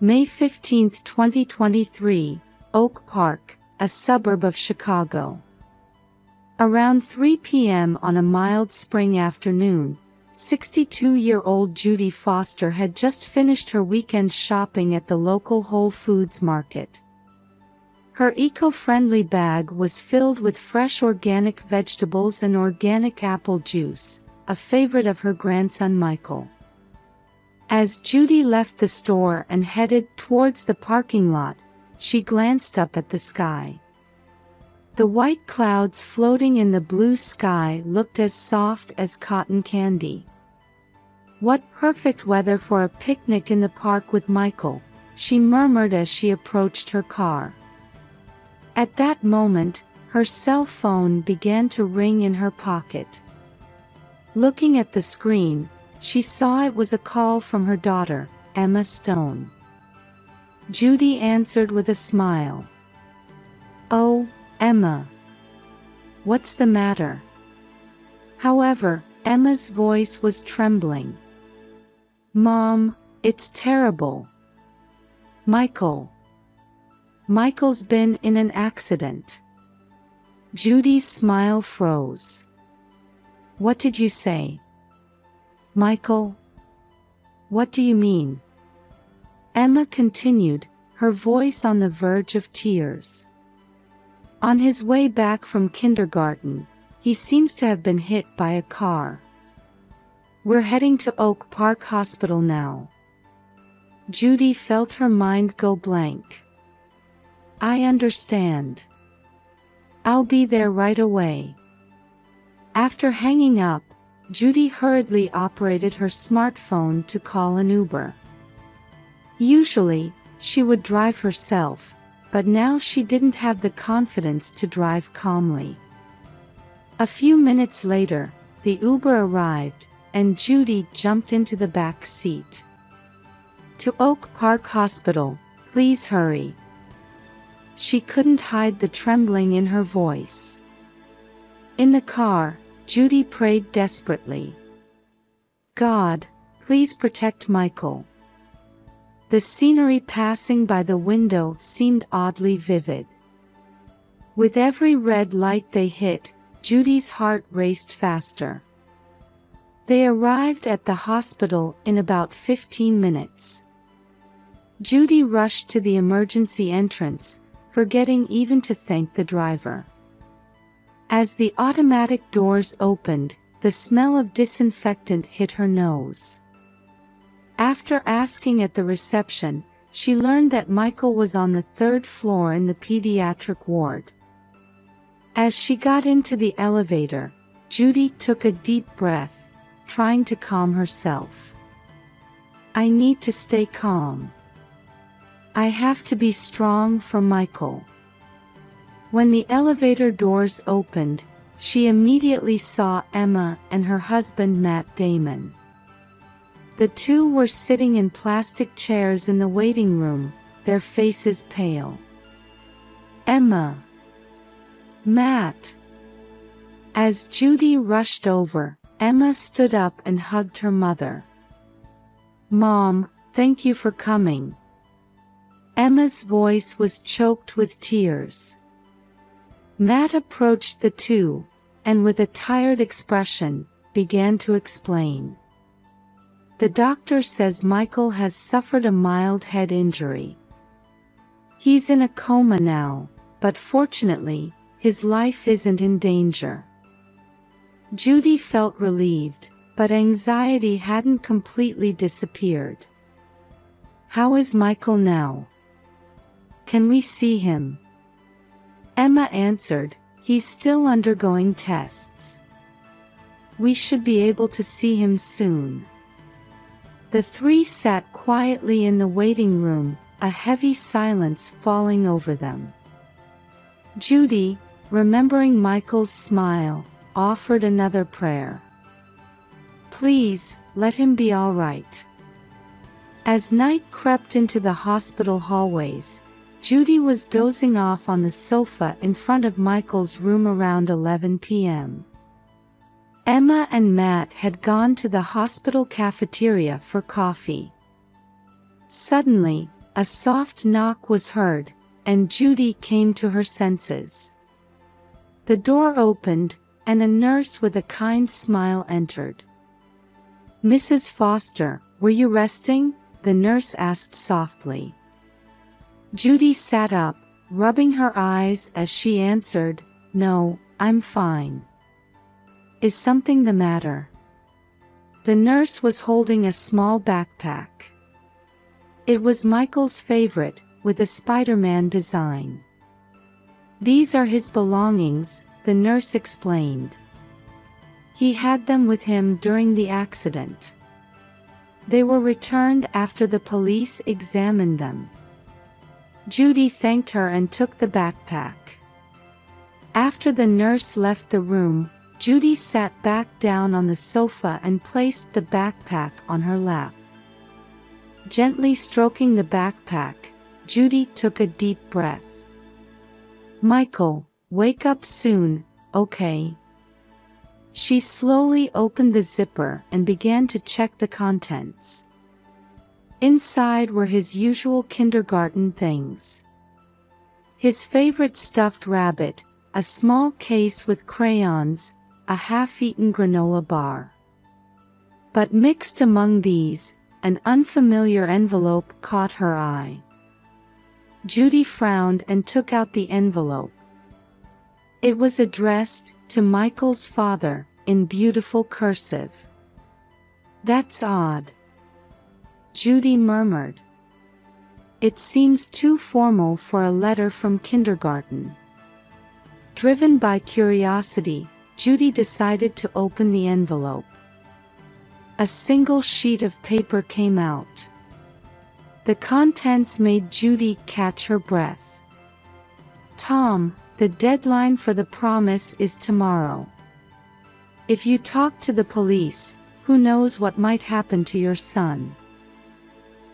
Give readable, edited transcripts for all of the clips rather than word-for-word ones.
May 15, 2023, Oak Park, a suburb of Chicago. Around 3 p.m. on a mild spring afternoon, 62-year-old Judy Foster had just finished her weekend shopping at the local Whole Foods market. Her eco-friendly bag was filled with fresh organic vegetables and organic apple juice, a favorite of her grandson Michael. As Judy left the store and headed towards the parking lot, she glanced up at the sky. The white clouds floating in the blue sky looked as soft as cotton candy. "What perfect weather for a picnic in the park with Michael," she murmured as she approached her car. At that moment, her cell phone began to ring in her pocket. Looking at the screen, she saw it was a call from her daughter, Emma Stone. Judy answered with a smile. "Oh, Emma. What's the matter?" However, Emma's voice was trembling. "Mom, it's terrible. Michael's been in an accident." Judy's smile froze. "What did you say? Michael? What do you mean?" Emma continued, her voice on the verge of tears. "On his way back from kindergarten, he seems to have been hit by a car. We're heading to Oak Park Hospital now." Judy felt her mind go blank. "I understand. I'll be there right away." After hanging up, Judy hurriedly operated her smartphone to call an Uber. Usually, she would drive herself, but now she didn't have the confidence to drive calmly. A few minutes later, the Uber arrived, and Judy jumped into the back seat. "To Oak Park Hospital, please hurry." She couldn't hide the trembling in her voice. In the car, Judy prayed desperately. "God, please protect Michael." The scenery passing by the window seemed oddly vivid. With every red light they hit, Judy's heart raced faster. They arrived at the hospital in about 15 minutes. Judy rushed to the emergency entrance, forgetting even to thank the driver. As the automatic doors opened, the smell of disinfectant hit her nose. After asking at the reception, she learned that Michael was on the 3rd floor in the pediatric ward. As she got into the elevator, Judy took a deep breath, trying to calm herself. "I need to stay calm. I have to be strong for Michael." When the elevator doors opened, she immediately saw Emma and her husband Matt Damon. The two were sitting in plastic chairs in the waiting room, their faces pale. "Emma. Matt." As Judy rushed over, Emma stood up and hugged her mother. "Mom, thank you for coming." Emma's voice was choked with tears. Matt approached the two, and with a tired expression, began to explain. "The doctor says Michael has suffered a mild head injury. He's in a coma now, but fortunately, his life isn't in danger." Judy felt relieved, but anxiety hadn't completely disappeared. "How is Michael now? Can we see him?" Emma answered, "He's still undergoing tests. We should be able to see him soon." The three sat quietly in the waiting room, a heavy silence falling over them. Judy, remembering Michael's smile, offered another prayer. "Please, let him be all right." As night crept into the hospital hallways, Judy was dozing off on the sofa in front of Michael's room around 11 p.m. Emma and Matt had gone to the hospital cafeteria for coffee. Suddenly, A soft knock was heard, and Judy came to her senses. The door opened, and a nurse with a kind smile entered. "Mrs. Foster, were you resting?" the nurse asked softly. Judy sat up, rubbing her eyes as she answered, "No, I'm fine." "Is something the matter?" The nurse was holding a small backpack. It was Michael's favorite, with a Spider-Man design. "These are his belongings," the nurse explained. "He had them with him during the accident. They were returned after the police examined them." Judy thanked her and took the backpack. After the nurse left the room, Judy sat back down on the sofa and placed the backpack on her lap. Gently stroking the backpack, Judy took a deep breath. "Michael, wake up soon, okay?" She slowly opened the zipper and began to check the contents. Inside were his usual kindergarten things. His favorite stuffed rabbit, a small case with crayons, a half-eaten granola bar. But mixed among these, an unfamiliar envelope caught her eye. Judy frowned and took out the envelope. It was addressed to Michael's father, in beautiful cursive. "That's odd," Judy murmured. "It seems too formal for a letter from kindergarten." Driven by curiosity, Judy decided to open the envelope. A single sheet of paper came out. The contents made Judy catch her breath. "Tom, the deadline for the promise is tomorrow. If you talk to the police, who knows what might happen to your son?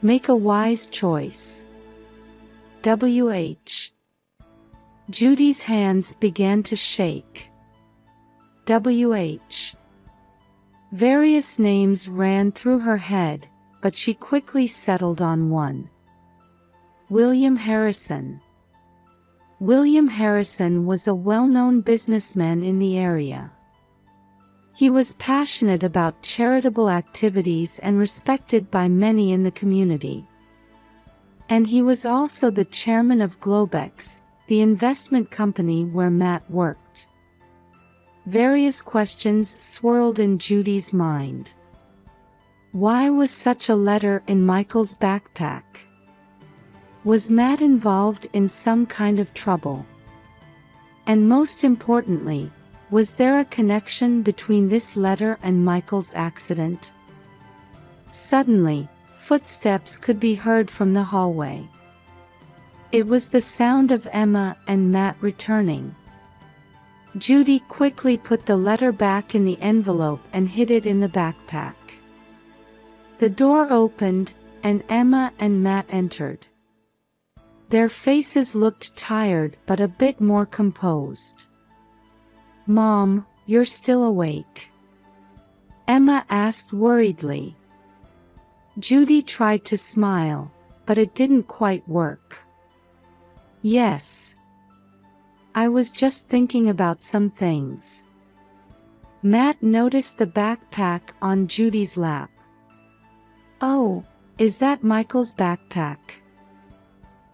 Make a wise choice. W.H." Judy's hands began to shake. W.H. Various names ran through her head, but she quickly settled on one. William Harrison. William Harrison was a well-known businessman in the area. He was passionate about charitable activities and respected by many in the community. And he was also the chairman of Globex, the investment company where Matt worked. Various questions swirled in Judy's mind. Why was such a letter in Michael's backpack? Was Matt involved in some kind of trouble? And most importantly, was there a connection between this letter and Michael's accident? Suddenly, footsteps could be heard from the hallway. It was the sound of Emma and Matt returning. Judy quickly put the letter back in the envelope and hid it in the backpack. The door opened, and Emma and Matt entered. Their faces looked tired but a bit more composed. "Mom, you're still awake?" Emma asked worriedly. Judy tried to smile, but it didn't quite work. "Yes. I was just thinking about some things." Matt noticed the backpack on Judy's lap. "Oh, is that Michael's backpack?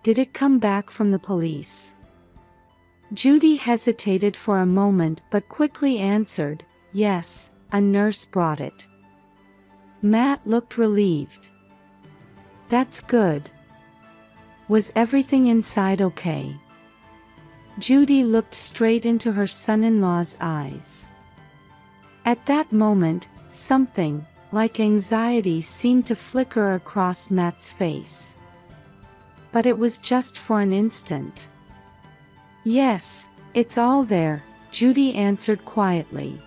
Did it come back from the police?" Judy hesitated for a moment but quickly answered, "Yes, a nurse brought it." Matt looked relieved. "That's good. Was everything inside okay?" Judy looked straight into her son-in-law's eyes. At that moment, something, like anxiety, seemed to flicker across Matt's face. But it was just for an instant. "Yes, it's all there," Judy answered quietly.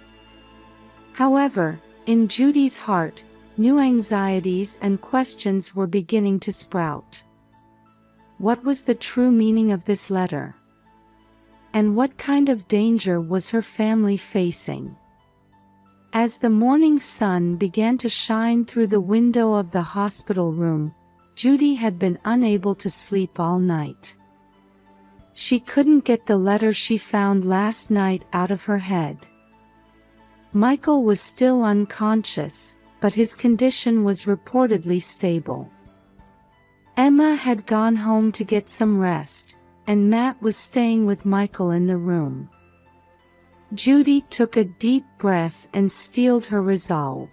However, in Judy's heart, new anxieties and questions were beginning to sprout. What was the true meaning of this letter? And what kind of danger was her family facing? As the morning sun began to shine through the window of the hospital room, Judy had been unable to sleep all night. She couldn't get the letter she found last night out of her head. Michael was still unconscious, but his condition was reportedly stable. Emma had gone home to get some rest, and Matt was staying with Michael in the room. Judy took a deep breath and steeled her resolve.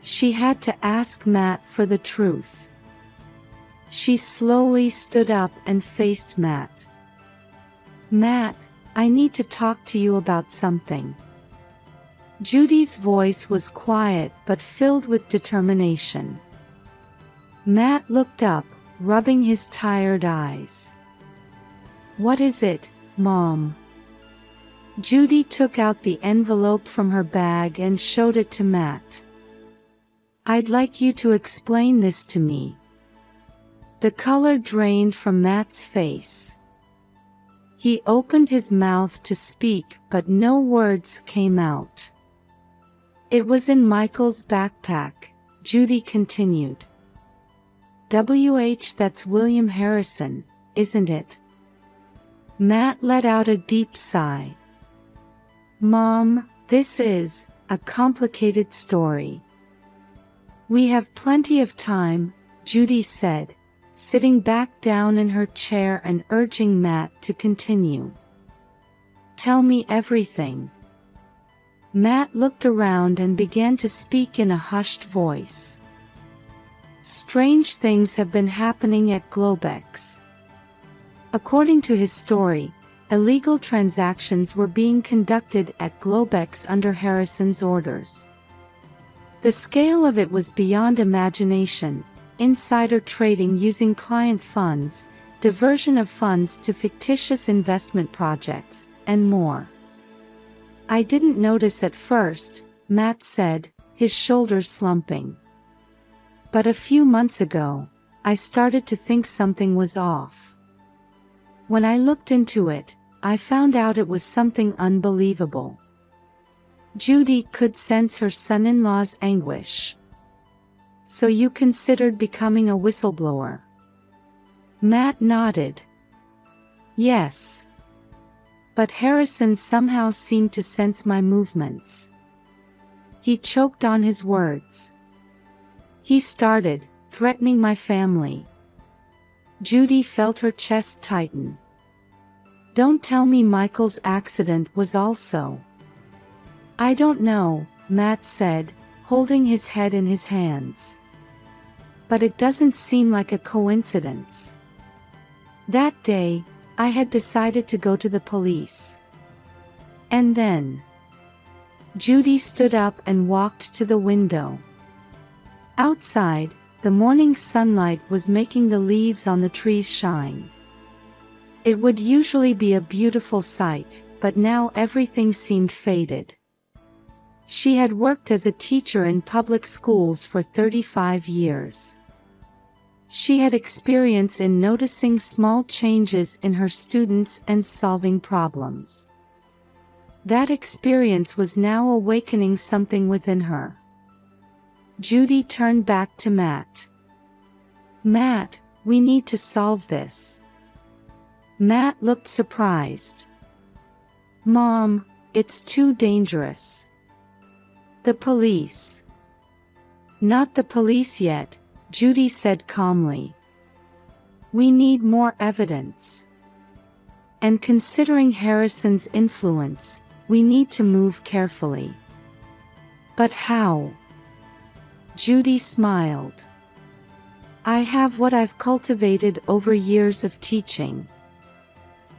She had to ask Matt for the truth. She slowly stood up and faced Matt. "Matt, I need to talk to you about something." Judy's voice was quiet but filled with determination. Matt looked up, rubbing his tired eyes. "What is it, Mom?" Judy took out the envelope from her bag and showed it to Matt. "I'd like you to explain this to me." The color drained from Matt's face. He opened his mouth to speak, but no words came out. "It was in Michael's backpack," Judy continued. That's William Harrison, isn't it?" Matt let out a deep sigh. "Mom, this is a complicated story." "We have plenty of time," Judy said, sitting back down in her chair and urging Matt to continue. "Tell me everything." Matt looked around and began to speak in a hushed voice. "Strange things have been happening at Globex." According to his story, illegal transactions were being conducted at Globex under Harrison's orders. The scale of it was beyond imagination: insider trading using client funds, diversion of funds to fictitious investment projects, and more. "I didn't notice at first," Matt said, his shoulders slumping. "But a few months ago, I started to think something was off. When I looked into it, I found out it was something unbelievable." Judy could sense her son-in-law's anguish. "So you considered becoming a whistleblower?" Matt nodded. "Yes. But Harrison somehow seemed to sense my movements." He choked on his words. "He started threatening my family." Judy felt her chest tighten. "Don't tell me Michael's accident was also..." "I don't know," Matt said, holding his head in his hands. "But it doesn't seem like a coincidence. That day, I had decided to go to the police. And then..." Judy stood up and walked to the window. Outside, the morning sunlight was making the leaves on the trees shine. It would usually be a beautiful sight, but now everything seemed faded. She had worked as a teacher in public schools for 35 years. She had experience in noticing small changes in her students and solving problems. That experience was now awakening something within her. Judy turned back to Matt. "Matt, we need to solve this." Matt looked surprised. "Mom, it's too dangerous." "The police." "Not the police yet," Judy said calmly. "We need more evidence. And considering Harrison's influence, we need to move carefully." "But how?" Judy smiled. "I have what I've cultivated over years of teaching.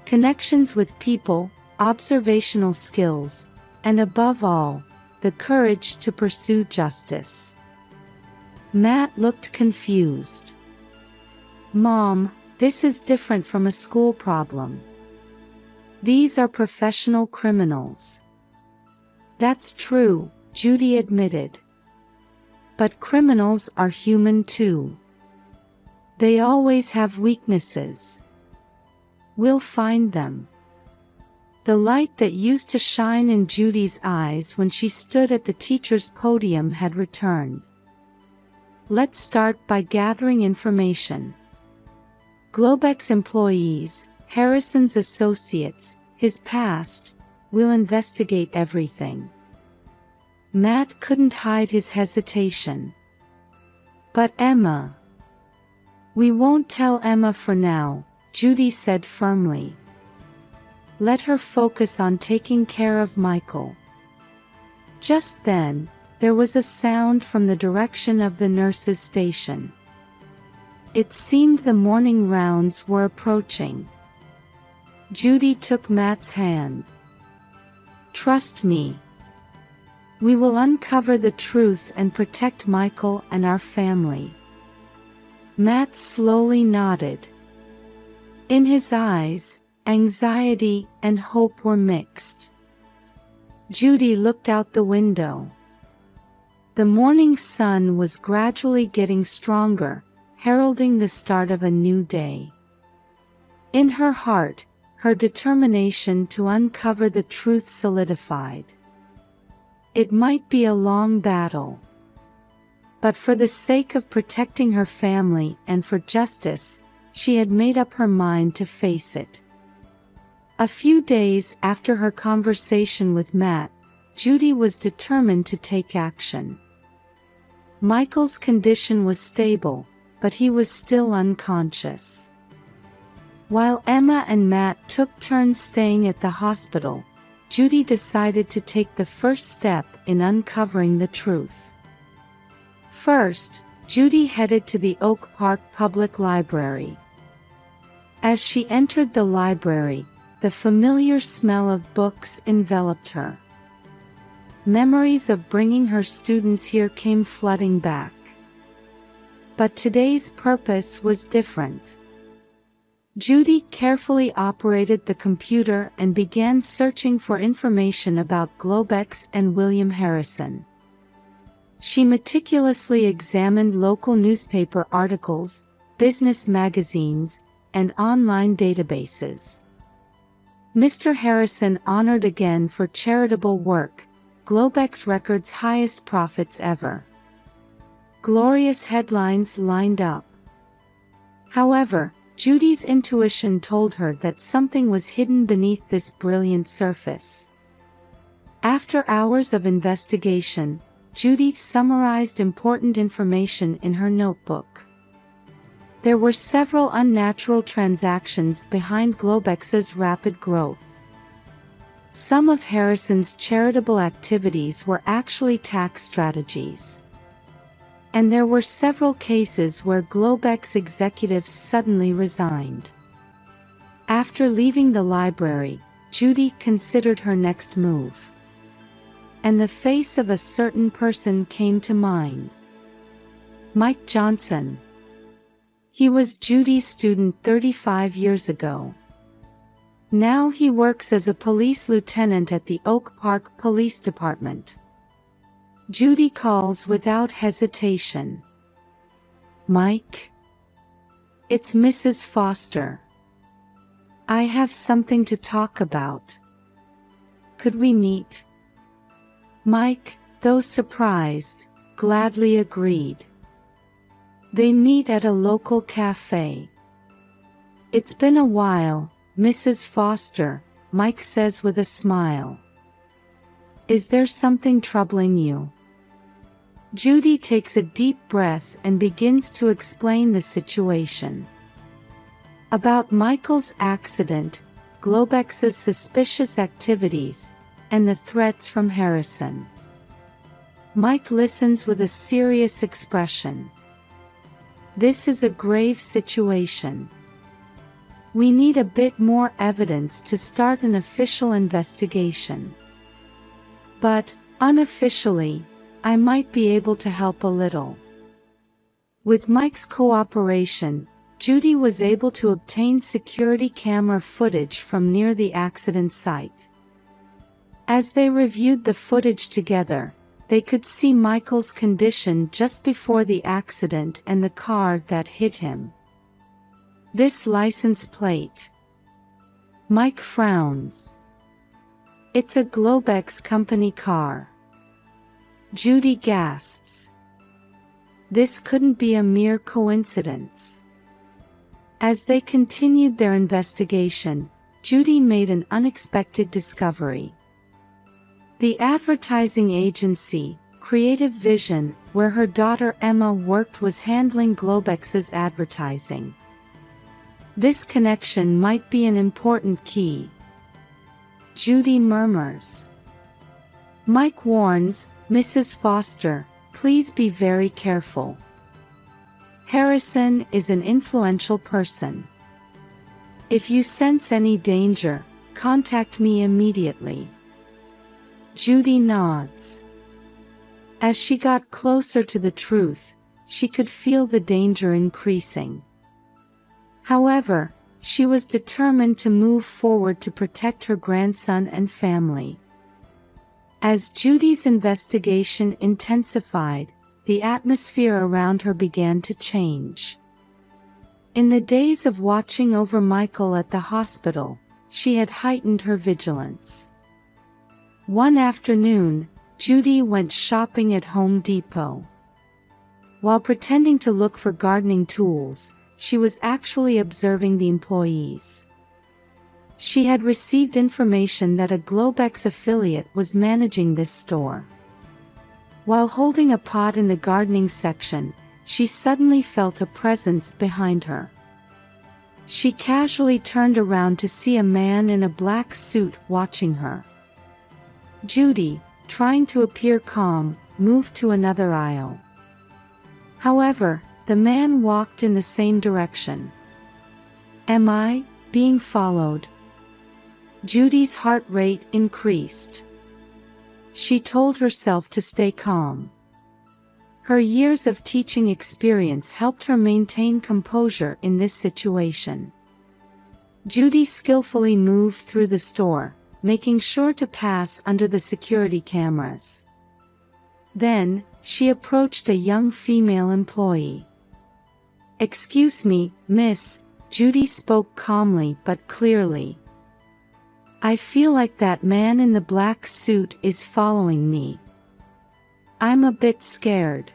Connections with people, observational skills, and above all, the courage to pursue justice." Matt looked confused. "Mom, this is different from a school problem. These are professional criminals." "That's true," Judy admitted. "But criminals are human too. They always have weaknesses. We'll find them." The light that used to shine in Judy's eyes when she stood at the teacher's podium had returned. let's start by gathering information. Globex employees, Harrison's associates, his past, we'll investigate everything. Matt couldn't hide his hesitation. But Emma. We won't tell Emma for now, Judy said firmly. Let her focus on taking care of Michael. Just then, there was a sound from the direction of the nurse's station. It seemed the morning rounds were approaching. Judy took Matt's hand. Trust me. We will uncover the truth and protect Michael and our family. Matt slowly nodded. In his eyes, anxiety and hope were mixed. Judy looked out the window. The morning sun was gradually getting stronger, heralding the start of a new day. In her heart, her determination to uncover the truth solidified. It might be a long battle. But for the sake of protecting her family and for justice, she had made up her mind to face it. A few days after her conversation with Matt, Judy was determined to take action. Michael's condition was stable, but he was still unconscious. While Emma and Matt took turns staying at the hospital, Judy decided to take the first step in uncovering the truth. First, Judy headed to the Oak Park Public Library. As she entered the library, the familiar smell of books enveloped her. Memories of bringing her students here came flooding back. But today's purpose was different. Judy carefully operated the computer and began searching for information about Globex and William Harrison. She meticulously examined local newspaper articles, business magazines, and online databases. Mr. Harrison honored again for charitable work, Globex records highest profits ever. Glorious headlines lined up. However, Judy's intuition told her that something was hidden beneath this brilliant surface. After hours of investigation, Judy summarized important information in her notebook. There were several unnatural transactions behind Globex's rapid growth. Some of Harrison's charitable activities were actually tax strategies. And there were several cases where Globex executives suddenly resigned. After leaving the library, Judy considered her next move. And the face of a certain person came to mind. Mike Johnson. He was Judy's student 35 years ago. Now he works as a police lieutenant at the Oak Park Police Department. Judy calls without hesitation. Mike? It's Mrs. Foster. I have something to talk about. Could we meet? Mike, though surprised, gladly agreed. They meet at a local cafe. It's been a while, Mrs. Foster, Mike says with a smile. Is there something troubling you? Judy takes a deep breath and begins to explain the situation. About Michael's accident, Globex's suspicious activities, and the threats from Harrison. Mike listens with a serious expression. This is a grave situation. We need a bit more evidence to start an official investigation. But, unofficially, I might be able to help a little. With Mike's cooperation, Judy was able to obtain security camera footage from near the accident site. As they reviewed the footage together, they could see Michael's condition just before the accident and the car that hit him. This license plate. Mike frowns. It's a Globex company car. Judy gasps. This couldn't be a mere coincidence. As they continued their investigation, Judy made an unexpected discovery. The advertising agency, Creative Vision, where her daughter Emma worked, was handling Globex's advertising. This connection might be an important key, Judy murmurs. Mike warns, Mrs. Foster, please be very careful. Harrison is an influential person. If you sense any danger, contact me immediately. Judy nods. As she got closer to the truth, she could feel the danger increasing. However, she was determined to move forward to protect her grandson and family. As Judy's investigation intensified, the atmosphere around her began to change. In the days of watching over Michael at the hospital, she had heightened her vigilance. One afternoon, Judy went shopping at Home Depot. While pretending to look for gardening tools, she was actually observing the employees. She had received information that a Globex affiliate was managing this store. While holding a pot in the gardening section, she suddenly felt a presence behind her. She casually turned around to see a man in a black suit watching her. Judy, trying to appear calm, moved to another aisle. However, the man walked in the same direction. Am I being followed? Judy's heart rate increased. She told herself to stay calm. Her years of teaching experience helped her maintain composure in this situation. Judy skillfully moved through the store, making sure to pass under the security cameras. Then, she approached a young female employee. Excuse me, miss, Judy spoke calmly but clearly. I feel like that man in the black suit is following me. I'm a bit scared.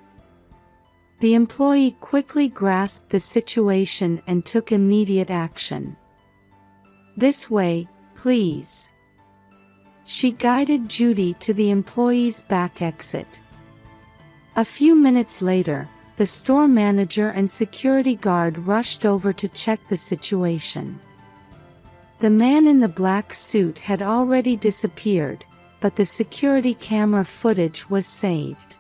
The employee quickly grasped the situation and took immediate action. This way, please. She guided Judy to the employee's back exit. A few minutes later, the store manager and security guard rushed over to check the situation. The man in the black suit had already disappeared, but the security camera footage was saved.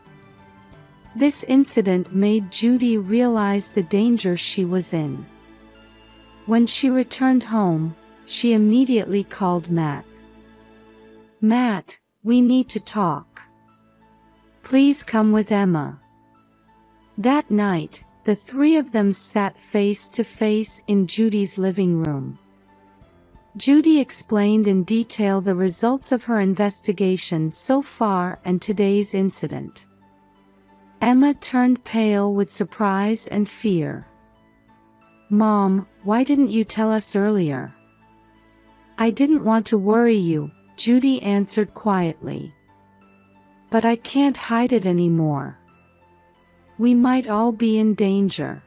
This incident made Judy realize the danger she was in. When she returned home, she immediately called Matt. Matt, we need to talk. Please come with Emma. That night, the three of them sat face to face in Judy's living room. Judy explained in detail the results of her investigation so far and today's incident. Emma turned pale with surprise and fear. Mom, why didn't you tell us earlier? I didn't want to worry you, Judy answered quietly. But I can't hide it anymore. We might all be in danger.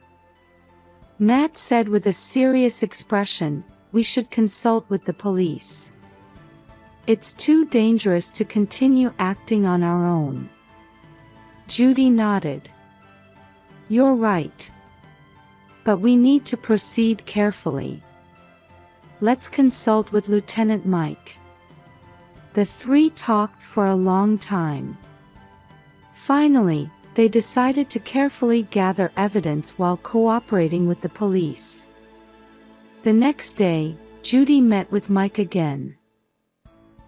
Matt said with a serious expression, we should consult with the police. It's too dangerous to continue acting on our own. Judy nodded. You're right. But we need to proceed carefully. Let's consult with Lieutenant Mike. The three talked for a long time. Finally, they decided to carefully gather evidence while cooperating with the police. The next day, Judy met with Mike again.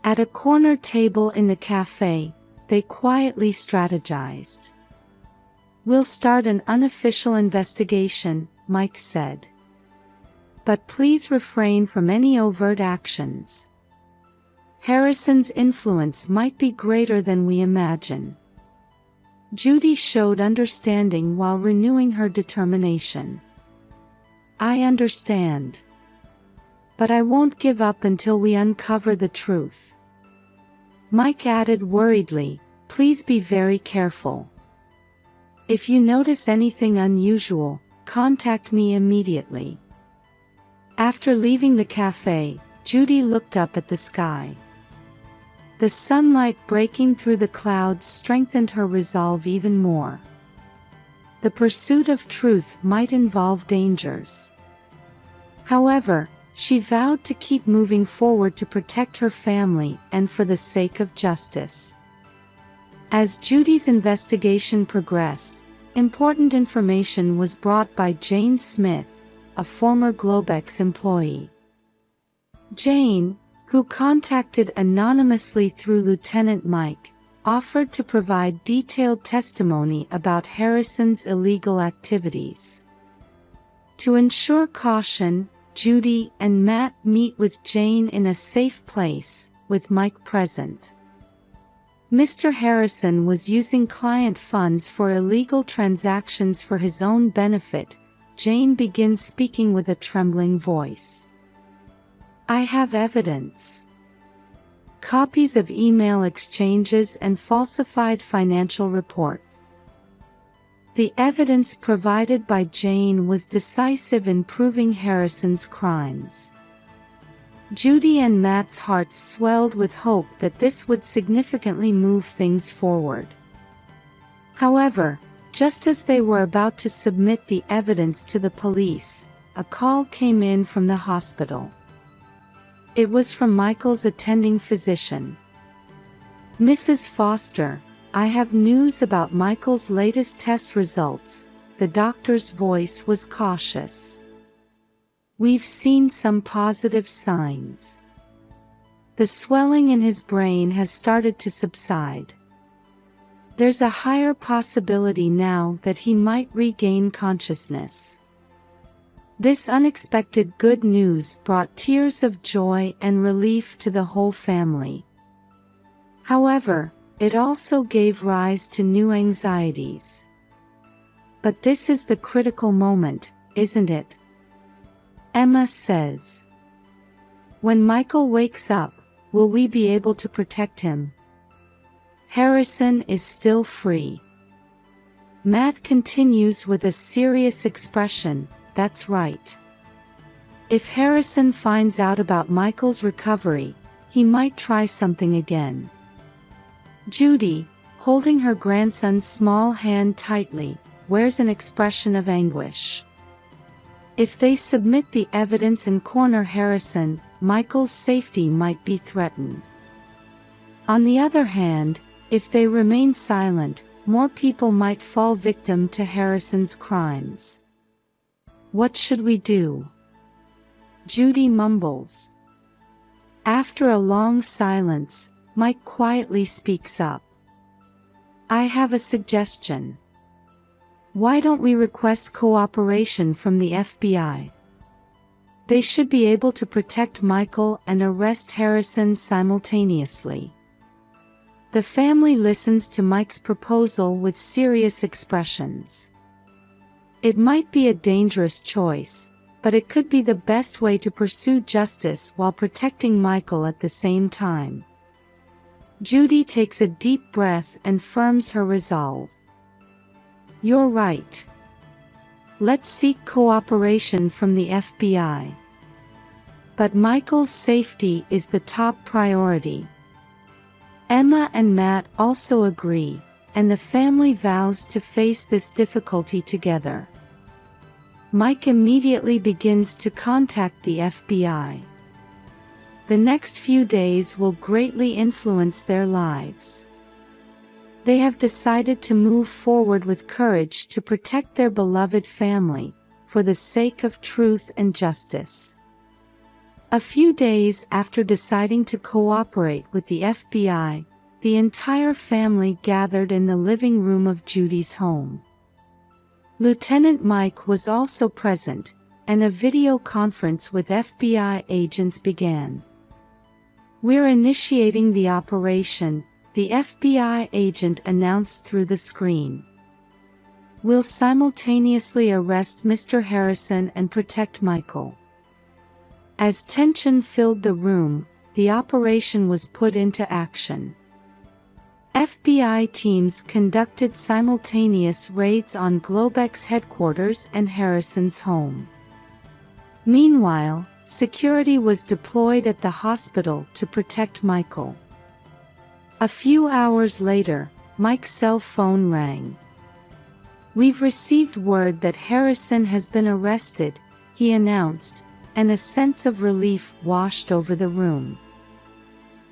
At a corner table in the cafe, they quietly strategized. We'll start an unofficial investigation, Mike said. But please refrain from any overt actions. Harrison's influence might be greater than we imagine. Judy showed understanding while renewing her determination. I understand. But I won't give up until we uncover the truth. Mike added worriedly, please be very careful. If you notice anything unusual, contact me immediately." After leaving the cafe, Judy looked up at the sky. The sunlight breaking through the clouds strengthened her resolve even more. The pursuit of truth might involve dangers. However, she vowed to keep moving forward to protect her family and for the sake of justice. As Judy's investigation progressed, important information was brought by Jane Smith, a former Globex employee. Jane, who contacted anonymously through Lieutenant Mike, offered to provide detailed testimony about Harrison's illegal activities. To ensure caution, Judy and Matt meet with Jane in a safe place, with Mike present. Mr. Harrison was using client funds for illegal transactions for his own benefit. Jane begins speaking with a trembling voice. "I have evidence. Copies of email exchanges and falsified financial reports." The evidence provided by Jane was decisive in proving Harrison's crimes. Judy and Matt's hearts swelled with hope that this would significantly move things forward. However, just as they were about to submit the evidence to the police, a call came in from the hospital. It was from Michael's attending physician. "Mrs. Foster, I have news about Michael's latest test results." The doctor's voice was cautious. "We've seen some positive signs. The swelling in his brain has started to subside. There's a higher possibility now that he might regain consciousness." This unexpected good news brought tears of joy and relief to the whole family. However, it also gave rise to new anxieties. "But this is the critical moment, isn't it?" Emma says. "When Michael wakes up, will we be able to protect him? Harrison is still free." Matt continues with a serious expression. "That's right. If Harrison finds out about Michael's recovery, he might try something again." Judy, holding her grandson's small hand tightly, wears an expression of anguish. If they submit the evidence and corner Harrison, Michael's safety might be threatened. On the other hand, if they remain silent, more people might fall victim to Harrison's crimes. "What should we do?" Judy mumbles. After a long silence, Mike quietly speaks up. "I have a suggestion. Why don't we request cooperation from the FBI? They should be able to protect Michael and arrest Harrison simultaneously." The family listens to Mike's proposal with serious expressions. It might be a dangerous choice, but it could be the best way to pursue justice while protecting Michael at the same time. Judy takes a deep breath and firms her resolve. "You're right. Let's seek cooperation from the FBI. But Michael's safety is the top priority." Emma and Matt also agree, and the family vows to face this difficulty together. Mike immediately begins to contact the FBI. The next few days will greatly influence their lives. They have decided to move forward with courage to protect their beloved family, for the sake of truth and justice. A few days after deciding to cooperate with the FBI, the entire family gathered in the living room of Judy's home. Lieutenant Mike was also present, and a video conference with FBI agents began. "We're initiating the operation," the FBI agent announced through the screen. "We'll simultaneously arrest Mr. Harrison and protect Michael." As tension filled the room, the operation was put into action. FBI teams conducted simultaneous raids on Globex headquarters and Harrison's home. Meanwhile, security was deployed at the hospital to protect Michael. A few hours later, Mike's cell phone rang. "We've received word that Harrison has been arrested," he announced, and a sense of relief washed over the room.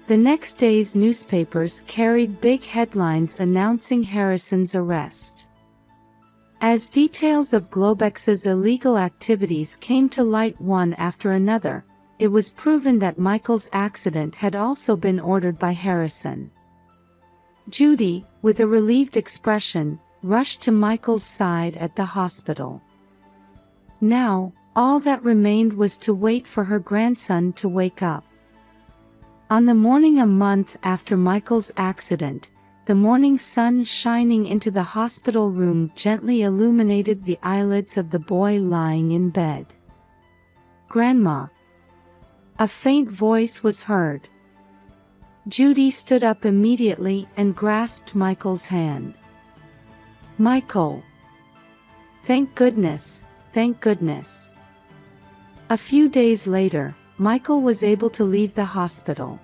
The next day's newspapers carried big headlines announcing Harrison's arrest. As details of Globex's illegal activities came to light one after another, it was proven that Michael's accident had also been ordered by Harrison. Judy, with a relieved expression, rushed to Michael's side at the hospital. Now, all that remained was to wait for her grandson to wake up. On the morning a month after Michael's accident, the morning sun shining into the hospital room gently illuminated the eyelids of the boy lying in bed. "Grandma." A faint voice was heard. Judy stood up immediately and grasped Michael's hand. "Michael! Thank goodness, thank goodness." A few days later, Michael was able to leave the hospital.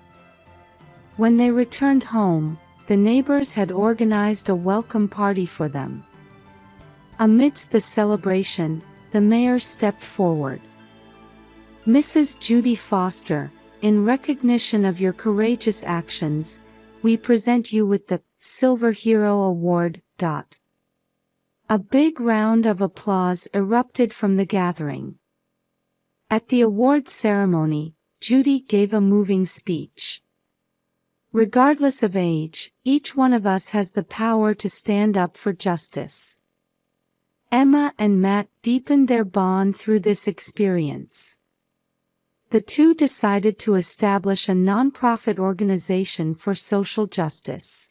When they returned home, the neighbors had organized a welcome party for them. Amidst the celebration, the mayor stepped forward. "Mrs. Judy Foster, in recognition of your courageous actions, we present you with the Silver Hero Award." A big round of applause erupted from the gathering. At the awards ceremony, Judy gave a moving speech. "Regardless of age, each one of us has the power to stand up for justice." Emma and Matt deepened their bond through this experience. The two decided to establish a nonprofit organization for social justice.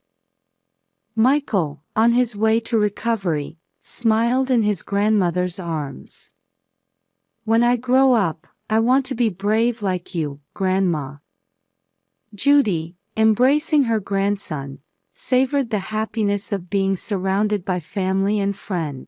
Michael, on his way to recovery, smiled in his grandmother's arms. "When I grow up, I want to be brave like you, Grandma." Judy, embracing her grandson, savored the happiness of being surrounded by family and friends.